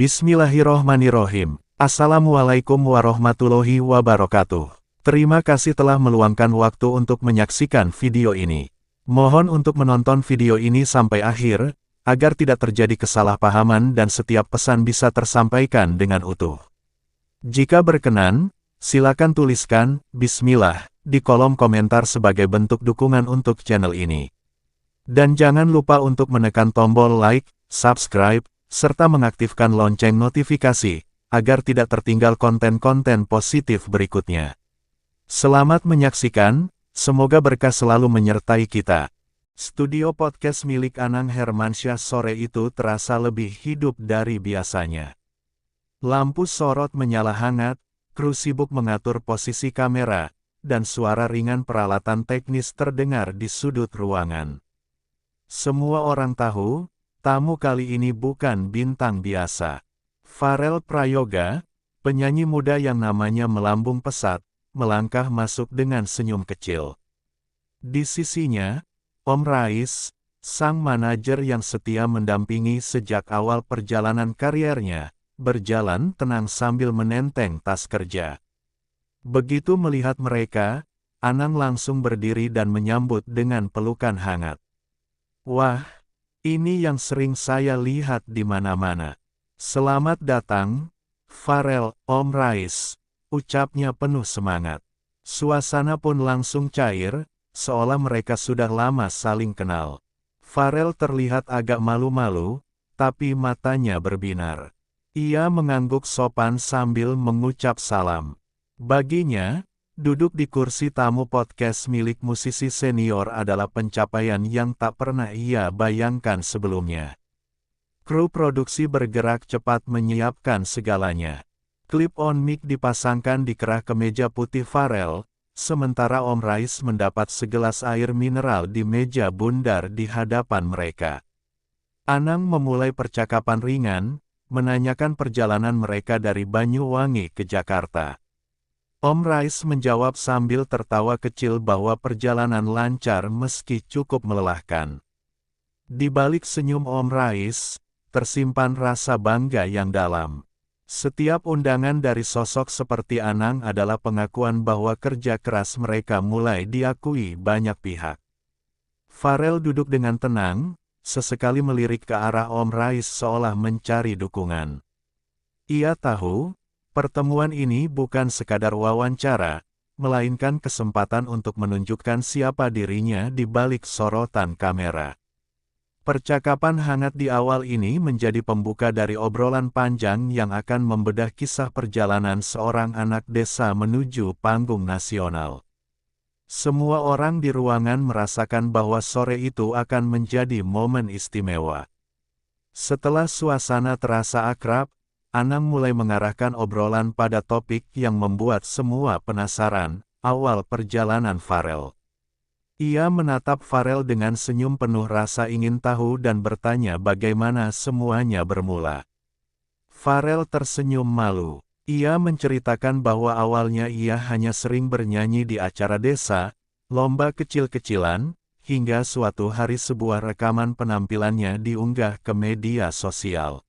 Bismillahirrohmanirrohim. Assalamualaikum warahmatullahi wabarakatuh. Terima kasih telah meluangkan waktu untuk menyaksikan video ini. Mohon untuk menonton video ini sampai akhir, agar tidak terjadi kesalahpahaman dan setiap pesan bisa tersampaikan dengan utuh. Jika berkenan, silakan tuliskan Bismillah di kolom komentar sebagai bentuk dukungan untuk channel ini. Dan jangan lupa untuk menekan tombol like, subscribe, serta mengaktifkan lonceng notifikasi, agar tidak tertinggal konten-konten positif berikutnya. Selamat menyaksikan, semoga berkah selalu menyertai kita. Studio podcast milik Anang Hermansyah sore itu terasa lebih hidup dari biasanya. Lampu sorot menyala hangat, kru sibuk mengatur posisi kamera, dan suara ringan peralatan teknis terdengar di sudut ruangan. Semua orang tahu, tamu kali ini bukan bintang biasa. Farel Prayoga, penyanyi muda yang namanya melambung pesat, melangkah masuk dengan senyum kecil. Di sisinya, Om Rais, sang manajer yang setia mendampingi sejak awal perjalanan kariernya, berjalan tenang sambil menenteng tas kerja. Begitu melihat mereka, Anang langsung berdiri dan menyambut dengan pelukan hangat. "Wah, ini yang sering saya lihat di mana-mana. Selamat datang, Farel, Om Rais," ucapnya penuh semangat. Suasana pun langsung cair, seolah mereka sudah lama saling kenal. Farel terlihat agak malu-malu, tapi matanya berbinar. Ia mengangguk sopan sambil mengucap salam. Baginya, duduk di kursi tamu podcast milik musisi senior adalah pencapaian yang tak pernah ia bayangkan sebelumnya. Kru produksi bergerak cepat menyiapkan segalanya. Clip-on mic dipasangkan di kerah kemeja putih Farel, sementara Om Rais mendapat segelas air mineral di meja bundar di hadapan mereka. Anang memulai percakapan ringan, menanyakan perjalanan mereka dari Banyuwangi ke Jakarta. Om Rais menjawab sambil tertawa kecil bahwa perjalanan lancar meski cukup melelahkan. Di balik senyum Om Rais, tersimpan rasa bangga yang dalam. Setiap undangan dari sosok seperti Anang adalah pengakuan bahwa kerja keras mereka mulai diakui banyak pihak. Farel duduk dengan tenang, sesekali melirik ke arah Om Rais seolah mencari dukungan. Ia tahu, pertemuan ini bukan sekadar wawancara, melainkan kesempatan untuk menunjukkan siapa dirinya di balik sorotan kamera. Percakapan hangat di awal ini menjadi pembuka dari obrolan panjang yang akan membedah kisah perjalanan seorang anak desa menuju panggung nasional. Semua orang di ruangan merasakan bahwa sore itu akan menjadi momen istimewa. Setelah suasana terasa akrab, Anang mulai mengarahkan obrolan pada topik yang membuat semua penasaran, awal perjalanan Farel. Ia menatap Farel dengan senyum penuh rasa ingin tahu dan bertanya bagaimana semuanya bermula. Farel tersenyum malu. Ia menceritakan bahwa awalnya ia hanya sering bernyanyi di acara desa, lomba kecil-kecilan, hingga suatu hari sebuah rekaman penampilannya diunggah ke media sosial.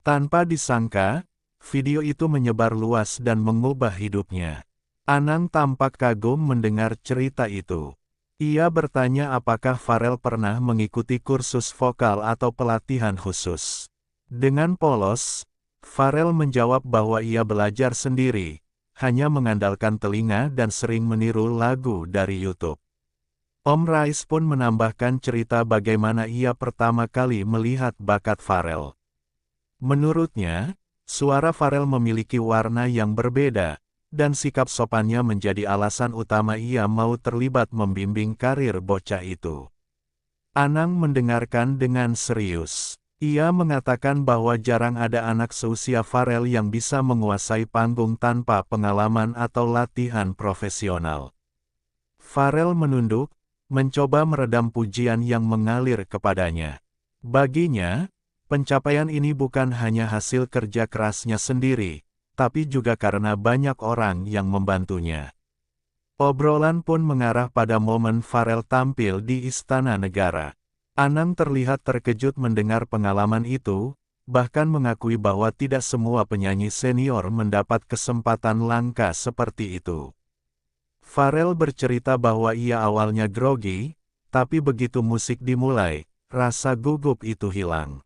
Tanpa disangka, video itu menyebar luas dan mengubah hidupnya. Anang tampak kagum mendengar cerita itu. Ia bertanya apakah Farel pernah mengikuti kursus vokal atau pelatihan khusus. Dengan polos, Farel menjawab bahwa ia belajar sendiri, hanya mengandalkan telinga dan sering meniru lagu dari YouTube. Om Rais pun menambahkan cerita bagaimana ia pertama kali melihat bakat Farel. Menurutnya, suara Farel memiliki warna yang berbeda, dan sikap sopannya menjadi alasan utama ia mau terlibat membimbing karir bocah itu. Anang mendengarkan dengan serius. Ia mengatakan bahwa jarang ada anak seusia Farel yang bisa menguasai panggung tanpa pengalaman atau latihan profesional. Farel menunduk, mencoba meredam pujian yang mengalir kepadanya. Baginya, pencapaian ini bukan hanya hasil kerja kerasnya sendiri, tapi juga karena banyak orang yang membantunya. Obrolan pun mengarah pada momen Farel tampil di Istana Negara. Anang terlihat terkejut mendengar pengalaman itu, bahkan mengakui bahwa tidak semua penyanyi senior mendapat kesempatan langka seperti itu. Pharrell bercerita bahwa ia awalnya grogi, tapi begitu musik dimulai, rasa gugup itu hilang.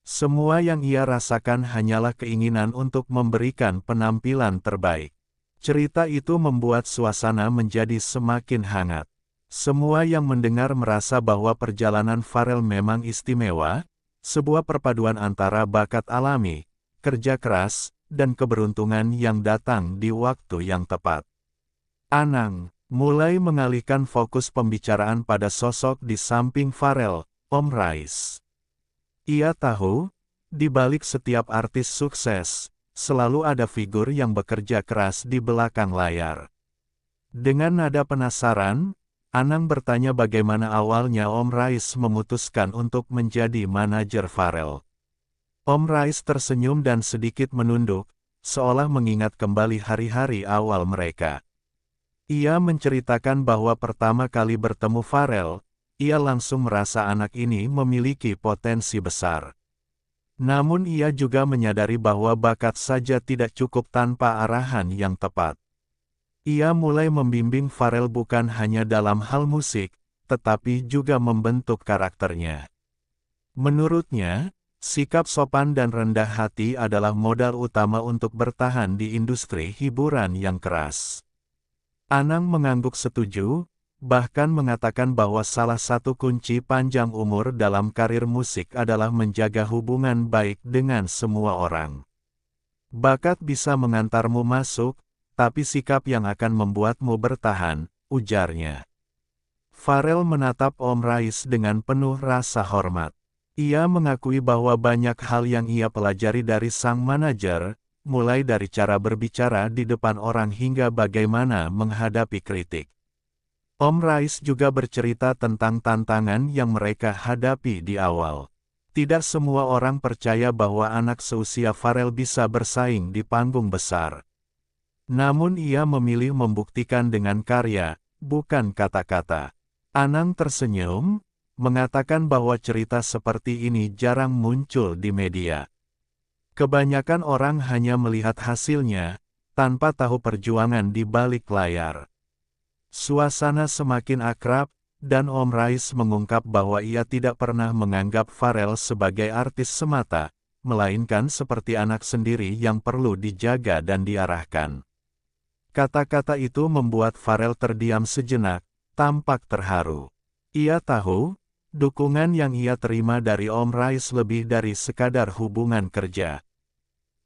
Semua yang ia rasakan hanyalah keinginan untuk memberikan penampilan terbaik. Cerita itu membuat suasana menjadi semakin hangat. Semua yang mendengar merasa bahwa perjalanan Pharrell memang istimewa, sebuah perpaduan antara bakat alami, kerja keras, dan keberuntungan yang datang di waktu yang tepat. Anang mulai mengalihkan fokus pembicaraan pada sosok di samping Pharrell, Om Rais. Ia tahu, di balik setiap artis sukses, selalu ada figur yang bekerja keras di belakang layar. Dengan nada penasaran, Anang bertanya bagaimana awalnya Om Rais memutuskan untuk menjadi manajer Pharrell. Om Rais tersenyum dan sedikit menunduk, seolah mengingat kembali hari-hari awal mereka. Ia menceritakan bahwa pertama kali bertemu Pharrell, ia langsung merasa anak ini memiliki potensi besar. Namun ia juga menyadari bahwa bakat saja tidak cukup tanpa arahan yang tepat. Ia mulai membimbing Pharrell bukan hanya dalam hal musik, tetapi juga membentuk karakternya. Menurutnya, sikap sopan dan rendah hati adalah modal utama untuk bertahan di industri hiburan yang keras. Anang mengangguk setuju, bahkan mengatakan bahwa salah satu kunci panjang umur dalam karir musik adalah menjaga hubungan baik dengan semua orang. Bakat bisa mengantarmu masuk, tapi sikap yang akan membuatmu bertahan, ujarnya. Pharrell menatap Om Rais dengan penuh rasa hormat. Ia mengakui bahwa banyak hal yang ia pelajari dari sang manajer, mulai dari cara berbicara di depan orang hingga bagaimana menghadapi kritik. Om Rais juga bercerita tentang tantangan yang mereka hadapi di awal. Tidak semua orang percaya bahwa anak seusia Pharrell bisa bersaing di panggung besar. Namun ia memilih membuktikan dengan karya, bukan kata-kata. Anang tersenyum, mengatakan bahwa cerita seperti ini jarang muncul di media. Kebanyakan orang hanya melihat hasilnya, tanpa tahu perjuangan di balik layar. Suasana semakin akrab, dan Om Rais mengungkap bahwa ia tidak pernah menganggap Pharrell sebagai artis semata, melainkan seperti anak sendiri yang perlu dijaga dan diarahkan. Kata-kata itu membuat Pharrell terdiam sejenak, tampak terharu. Ia tahu, dukungan yang ia terima dari Om Rais lebih dari sekadar hubungan kerja.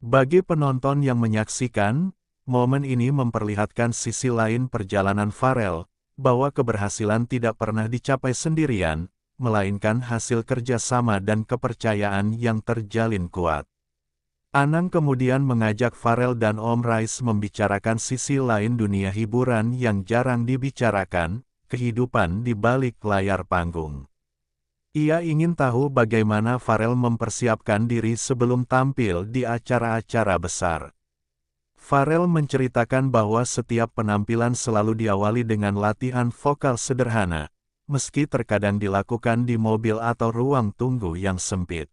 Bagi penonton yang menyaksikan, momen ini memperlihatkan sisi lain perjalanan Pharrell, bahwa keberhasilan tidak pernah dicapai sendirian, melainkan hasil kerjasama dan kepercayaan yang terjalin kuat. Anang kemudian mengajak Pharrell dan Om Rais membicarakan sisi lain dunia hiburan yang jarang dibicarakan, kehidupan di balik layar panggung. Ia ingin tahu bagaimana Pharrell mempersiapkan diri sebelum tampil di acara-acara besar. Pharrell menceritakan bahwa setiap penampilan selalu diawali dengan latihan vokal sederhana, meski terkadang dilakukan di mobil atau ruang tunggu yang sempit.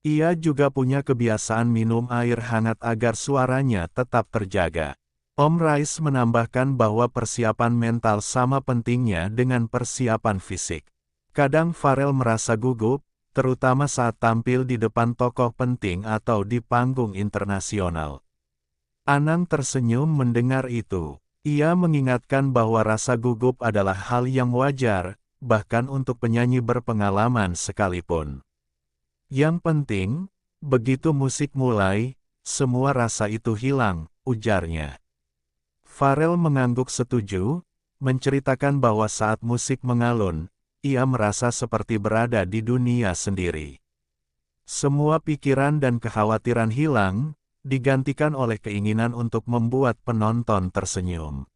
Ia juga punya kebiasaan minum air hangat agar suaranya tetap terjaga. Om Rais menambahkan bahwa persiapan mental sama pentingnya dengan persiapan fisik. Kadang Pharrell merasa gugup, terutama saat tampil di depan tokoh penting atau di panggung internasional. Anang tersenyum mendengar itu. Ia mengingatkan bahwa rasa gugup adalah hal yang wajar, bahkan untuk penyanyi berpengalaman sekalipun. Yang penting, begitu musik mulai, semua rasa itu hilang, ujarnya. Pharrell mengangguk setuju, menceritakan bahwa saat musik mengalun, ia merasa seperti berada di dunia sendiri. Semua pikiran dan kekhawatiran hilang, digantikan oleh keinginan untuk membuat penonton tersenyum.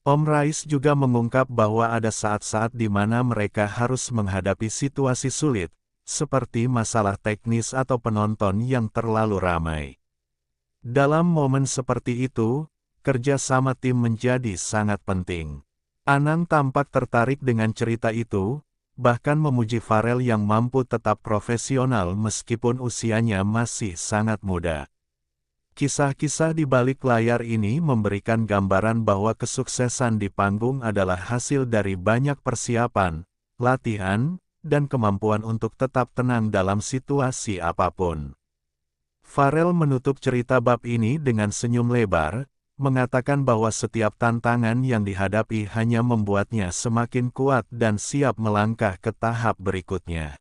Om Rais juga mengungkap bahwa ada saat-saat di mana mereka harus menghadapi situasi sulit, seperti masalah teknis atau penonton yang terlalu ramai. Dalam momen seperti itu, kerja sama tim menjadi sangat penting. Anang tampak tertarik dengan cerita itu, bahkan memuji Pharrell yang mampu tetap profesional meskipun usianya masih sangat muda. Kisah-kisah di balik layar ini memberikan gambaran bahwa kesuksesan di panggung adalah hasil dari banyak persiapan, latihan, dan kemampuan untuk tetap tenang dalam situasi apapun. Pharrell menutup cerita bab ini dengan senyum lebar, mengatakan bahwa setiap tantangan yang dihadapi hanya membuatnya semakin kuat dan siap melangkah ke tahap berikutnya.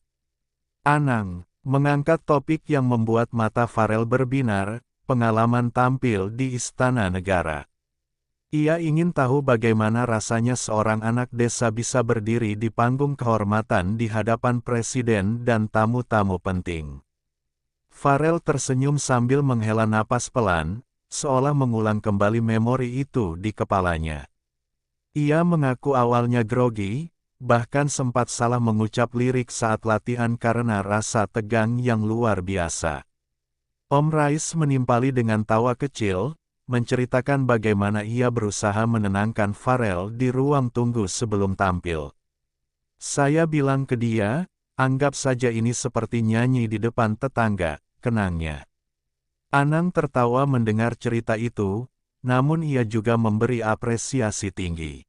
Anang mengangkat topik yang membuat mata Pharrell berbinar, pengalaman tampil di Istana Negara. Ia ingin tahu bagaimana rasanya seorang anak desa bisa berdiri di panggung kehormatan di hadapan presiden dan tamu-tamu penting. Pharrell tersenyum sambil menghela napas pelan, seolah mengulang kembali memori itu di kepalanya. Ia mengaku awalnya grogi, bahkan sempat salah mengucap lirik saat latihan karena rasa tegang yang luar biasa. Om Rais menimpali dengan tawa kecil, menceritakan bagaimana ia berusaha menenangkan Pharrell di ruang tunggu sebelum tampil. Saya bilang ke dia, anggap saja ini seperti nyanyi di depan tetangga, kenangnya. Anang tertawa mendengar cerita itu, namun ia juga memberi apresiasi tinggi.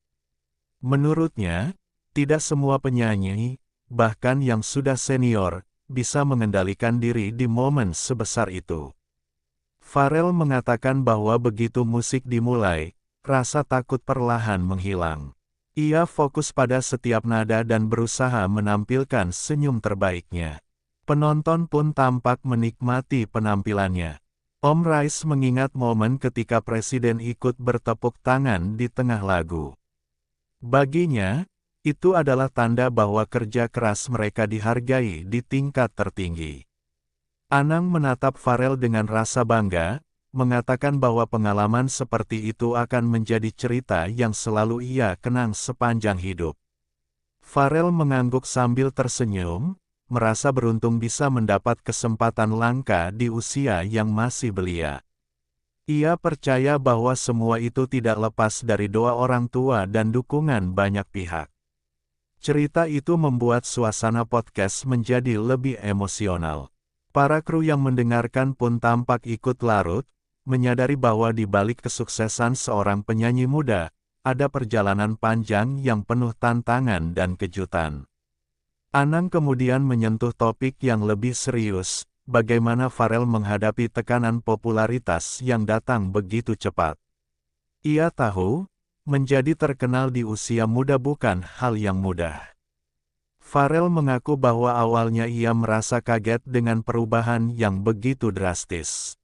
Menurutnya, tidak semua penyanyi, bahkan yang sudah senior, bisa mengendalikan diri di momen sebesar itu. Pharrell mengatakan bahwa begitu musik dimulai, rasa takut perlahan menghilang. Ia fokus pada setiap nada dan berusaha menampilkan senyum terbaiknya. Penonton pun tampak menikmati penampilannya. Om Rais mengingat momen ketika presiden ikut bertepuk tangan di tengah lagu. Baginya, itu adalah tanda bahwa kerja keras mereka dihargai di tingkat tertinggi. Anang menatap Pharrell dengan rasa bangga, mengatakan bahwa pengalaman seperti itu akan menjadi cerita yang selalu ia kenang sepanjang hidup. Pharrell mengangguk sambil tersenyum, merasa beruntung bisa mendapat kesempatan langka di usia yang masih belia. Ia percaya bahwa semua itu tidak lepas dari doa orang tua dan dukungan banyak pihak. Cerita itu membuat suasana podcast menjadi lebih emosional. Para kru yang mendengarkan pun tampak ikut larut, menyadari bahwa di balik kesuksesan seorang penyanyi muda, ada perjalanan panjang yang penuh tantangan dan kejutan. Anang kemudian menyentuh topik yang lebih serius, bagaimana Pharrell menghadapi tekanan popularitas yang datang begitu cepat. Ia tahu, menjadi terkenal di usia muda bukan hal yang mudah. Pharrell mengaku bahwa awalnya ia merasa kaget dengan perubahan yang begitu drastis.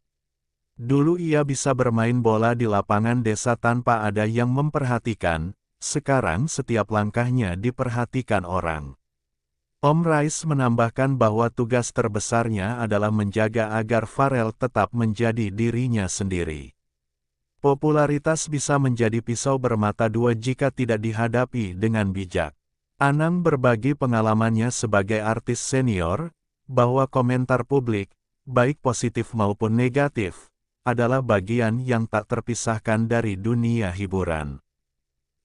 Dulu ia bisa bermain bola di lapangan desa tanpa ada yang memperhatikan, sekarang setiap langkahnya diperhatikan orang. Om Rais menambahkan bahwa tugas terbesarnya adalah menjaga agar Pharrell tetap menjadi dirinya sendiri. Popularitas bisa menjadi pisau bermata dua jika tidak dihadapi dengan bijak. Anang berbagi pengalamannya sebagai artis senior, bahwa komentar publik, baik positif maupun negatif, adalah bagian yang tak terpisahkan dari dunia hiburan.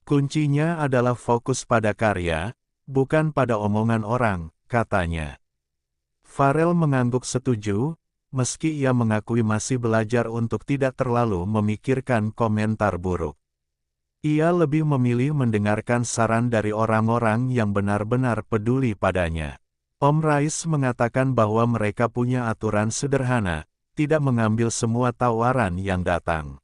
Kuncinya adalah fokus pada karya, bukan pada omongan orang, katanya. Pharrell mengangguk setuju, meski ia mengakui masih belajar untuk tidak terlalu memikirkan komentar buruk. Ia lebih memilih mendengarkan saran dari orang-orang yang benar-benar peduli padanya. Om Rais mengatakan bahwa mereka punya aturan sederhana, tidak mengambil semua tawaran yang datang.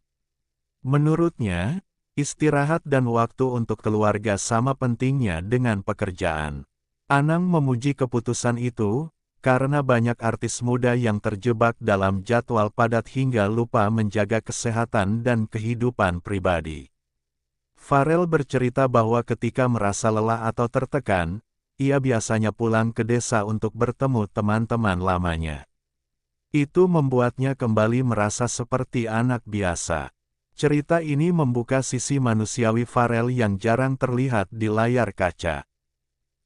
Menurutnya, istirahat dan waktu untuk keluarga sama pentingnya dengan pekerjaan. Anang memuji keputusan itu, karena banyak artis muda yang terjebak dalam jadwal padat hingga lupa menjaga kesehatan dan kehidupan pribadi. Pharrell bercerita bahwa ketika merasa lelah atau tertekan, ia biasanya pulang ke desa untuk bertemu teman-teman lamanya. Itu membuatnya kembali merasa seperti anak biasa. Cerita ini membuka sisi manusiawi Pharrell yang jarang terlihat di layar kaca.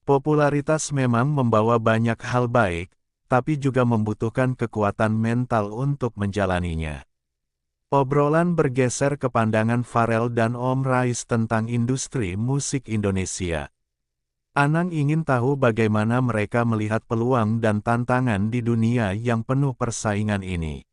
Popularitas memang membawa banyak hal baik, tapi juga membutuhkan kekuatan mental untuk menjalaninya. Obrolan bergeser ke pandangan Pharrell dan Om Rais tentang industri musik Indonesia. Anang ingin tahu bagaimana mereka melihat peluang dan tantangan di dunia yang penuh persaingan ini.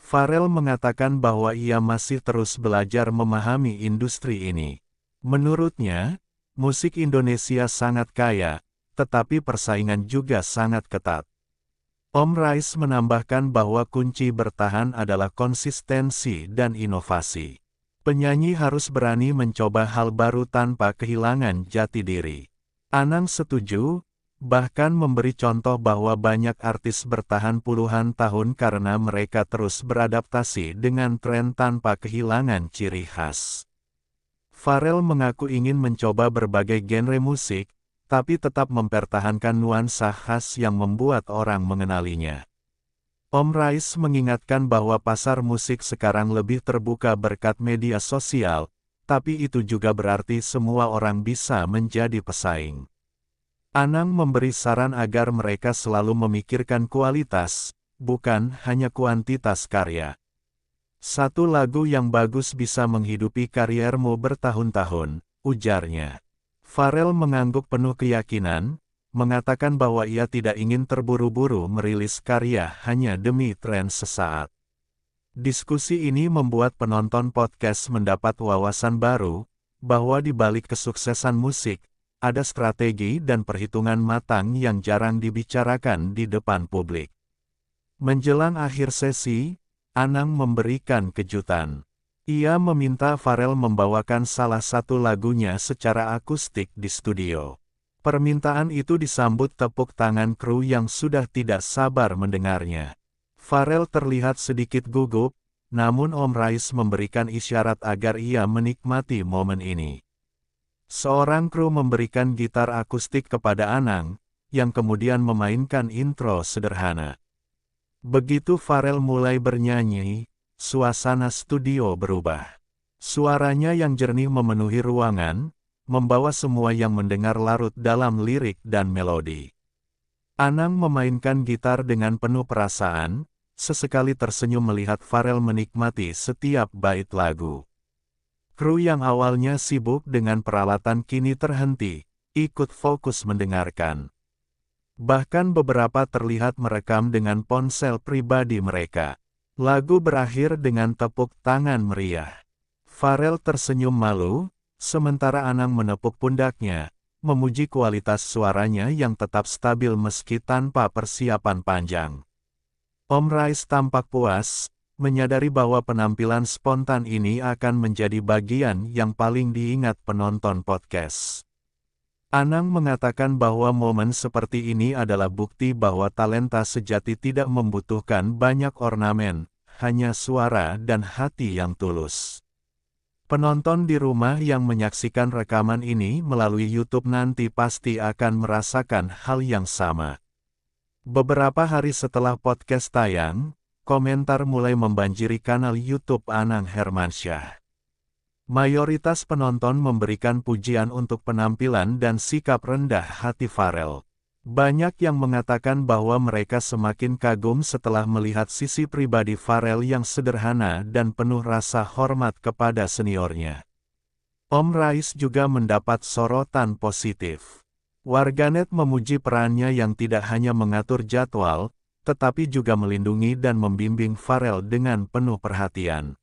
Pharrell mengatakan bahwa ia masih terus belajar memahami industri ini. Menurutnya, musik Indonesia sangat kaya, tetapi persaingan juga sangat ketat. Om Rais menambahkan bahwa kunci bertahan adalah konsistensi dan inovasi. Penyanyi harus berani mencoba hal baru tanpa kehilangan jati diri. Anang setuju, bahkan memberi contoh bahwa banyak artis bertahan puluhan tahun karena mereka terus beradaptasi dengan tren tanpa kehilangan ciri khas. Pharrell mengaku ingin mencoba berbagai genre musik, tapi tetap mempertahankan nuansa khas yang membuat orang mengenalinya. Om Rais mengingatkan bahwa pasar musik sekarang lebih terbuka berkat media sosial, tapi itu juga berarti semua orang bisa menjadi pesaing. Anang memberi saran agar mereka selalu memikirkan kualitas, bukan hanya kuantitas karya. Satu lagu yang bagus bisa menghidupi kariermu bertahun-tahun, ujarnya. Pharrell mengangguk penuh keyakinan, mengatakan bahwa ia tidak ingin terburu-buru merilis karya hanya demi tren sesaat. Diskusi ini membuat penonton podcast mendapat wawasan baru, bahwa di balik kesuksesan musik, ada strategi dan perhitungan matang yang jarang dibicarakan di depan publik. Menjelang akhir sesi, Anang memberikan kejutan. Ia meminta Pharrell membawakan salah satu lagunya secara akustik di studio. Permintaan itu disambut tepuk tangan kru yang sudah tidak sabar mendengarnya. Pharrell terlihat sedikit gugup, namun Om Rais memberikan isyarat agar ia menikmati momen ini. Seorang kru memberikan gitar akustik kepada Anang, yang kemudian memainkan intro sederhana. Begitu Pharrell mulai bernyanyi, suasana studio berubah. Suaranya yang jernih memenuhi ruangan, membawa semua yang mendengar larut dalam lirik dan melodi. Anang memainkan gitar dengan penuh perasaan, sesekali tersenyum melihat Pharrell menikmati setiap bait lagu. Kru yang awalnya sibuk dengan peralatan kini terhenti, ikut fokus mendengarkan. Bahkan beberapa terlihat merekam dengan ponsel pribadi mereka. Lagu berakhir dengan tepuk tangan meriah. Pharrell tersenyum malu, sementara Anang menepuk pundaknya, memuji kualitas suaranya yang tetap stabil meski tanpa persiapan panjang. Om Rais tampak puas, menyadari bahwa penampilan spontan ini akan menjadi bagian yang paling diingat penonton podcast. Anang mengatakan bahwa momen seperti ini adalah bukti bahwa talenta sejati tidak membutuhkan banyak ornamen, hanya suara dan hati yang tulus. Penonton di rumah yang menyaksikan rekaman ini melalui YouTube nanti pasti akan merasakan hal yang sama. Beberapa hari setelah podcast tayang, komentar mulai membanjiri kanal YouTube Anang Hermansyah. Mayoritas penonton memberikan pujian untuk penampilan dan sikap rendah hati Pharrell. Banyak yang mengatakan bahwa mereka semakin kagum setelah melihat sisi pribadi Pharrell yang sederhana dan penuh rasa hormat kepada seniornya. Om Rais juga mendapat sorotan positif. Warganet memuji perannya yang tidak hanya mengatur jadwal, tetapi juga melindungi dan membimbing Pharrell dengan penuh perhatian.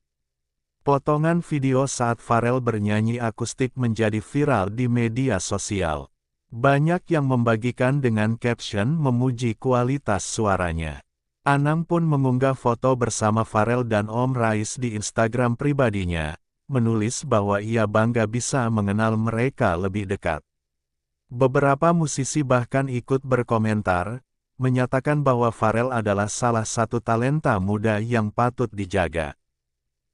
Potongan video saat Pharrell bernyanyi akustik menjadi viral di media sosial. Banyak yang membagikan dengan caption memuji kualitas suaranya. Anang pun mengunggah foto bersama Pharrell dan Om Rais di Instagram pribadinya, menulis bahwa ia bangga bisa mengenal mereka lebih dekat. Beberapa musisi bahkan ikut berkomentar, menyatakan bahwa Pharrell adalah salah satu talenta muda yang patut dijaga.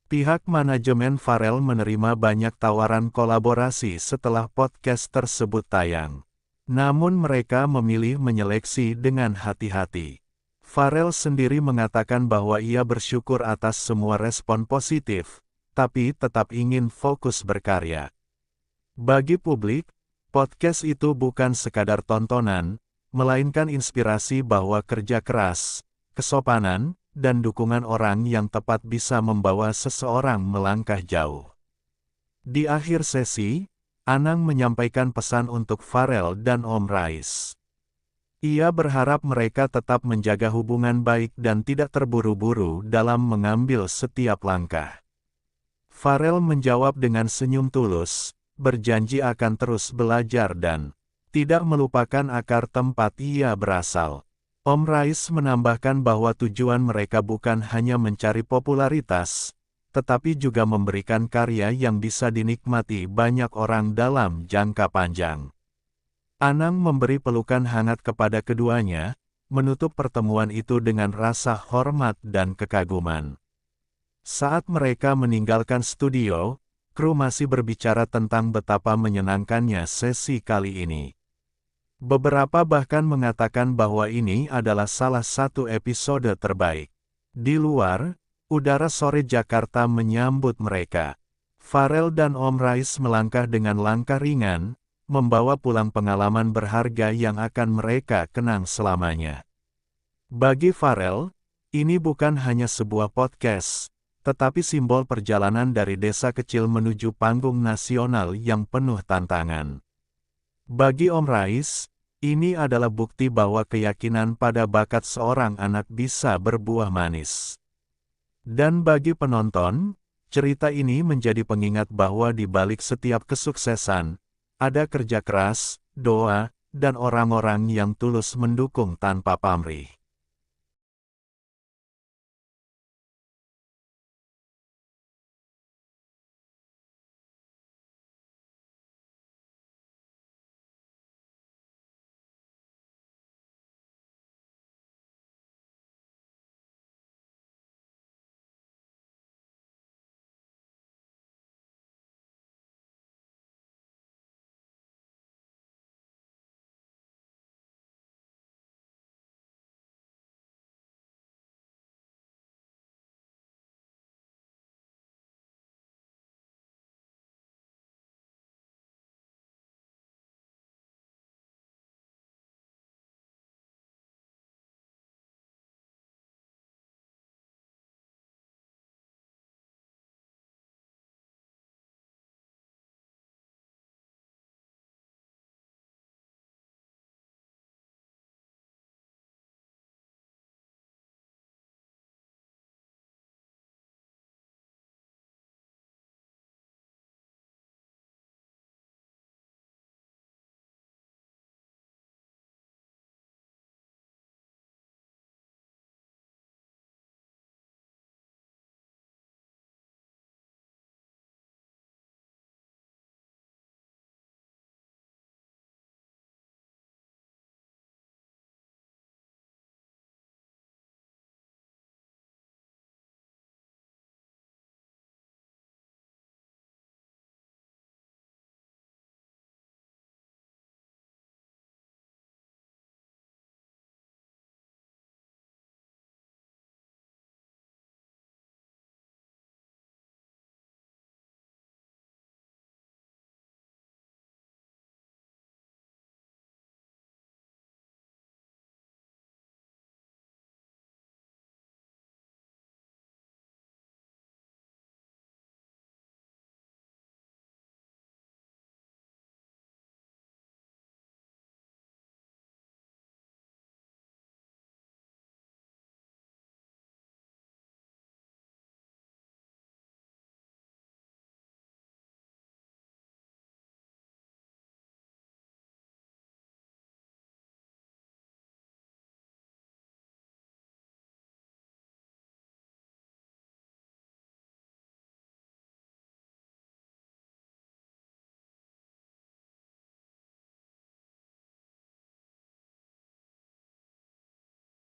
Pihak manajemen Pharrell menerima banyak tawaran kolaborasi setelah podcast tersebut tayang. Namun mereka memilih menyeleksi dengan hati-hati. Pharrell sendiri mengatakan bahwa ia bersyukur atas semua respon positif, tapi tetap ingin fokus berkarya. Bagi publik, podcast itu bukan sekadar tontonan, melainkan inspirasi bahwa kerja keras, kesopanan, dan dukungan orang yang tepat bisa membawa seseorang melangkah jauh. Di akhir sesi, Anang menyampaikan pesan untuk Farel dan Om Rais. Ia berharap mereka tetap menjaga hubungan baik dan tidak terburu-buru dalam mengambil setiap langkah. Farel menjawab dengan senyum tulus, berjanji akan terus belajar dan tidak melupakan akar tempat ia berasal. Om Rais menambahkan bahwa tujuan mereka bukan hanya mencari popularitas, tetapi juga memberikan karya yang bisa dinikmati banyak orang dalam jangka panjang. Anang memberi pelukan hangat kepada keduanya, menutup pertemuan itu dengan rasa hormat dan kekaguman. Saat mereka meninggalkan studio, kru masih berbicara tentang betapa menyenangkannya sesi kali ini. Beberapa bahkan mengatakan bahwa ini adalah salah satu episode terbaik. Di luar, udara sore Jakarta menyambut mereka. Farel dan Om Rais melangkah dengan langkah ringan, membawa pulang pengalaman berharga yang akan mereka kenang selamanya. Bagi Farel, ini bukan hanya sebuah podcast, tetapi simbol perjalanan dari desa kecil menuju panggung nasional yang penuh tantangan. Bagi Om Rais, ini adalah bukti bahwa keyakinan pada bakat seorang anak bisa berbuah manis. Dan bagi penonton, cerita ini menjadi pengingat bahwa di balik setiap kesuksesan, ada kerja keras, doa, dan orang-orang yang tulus mendukung tanpa pamrih.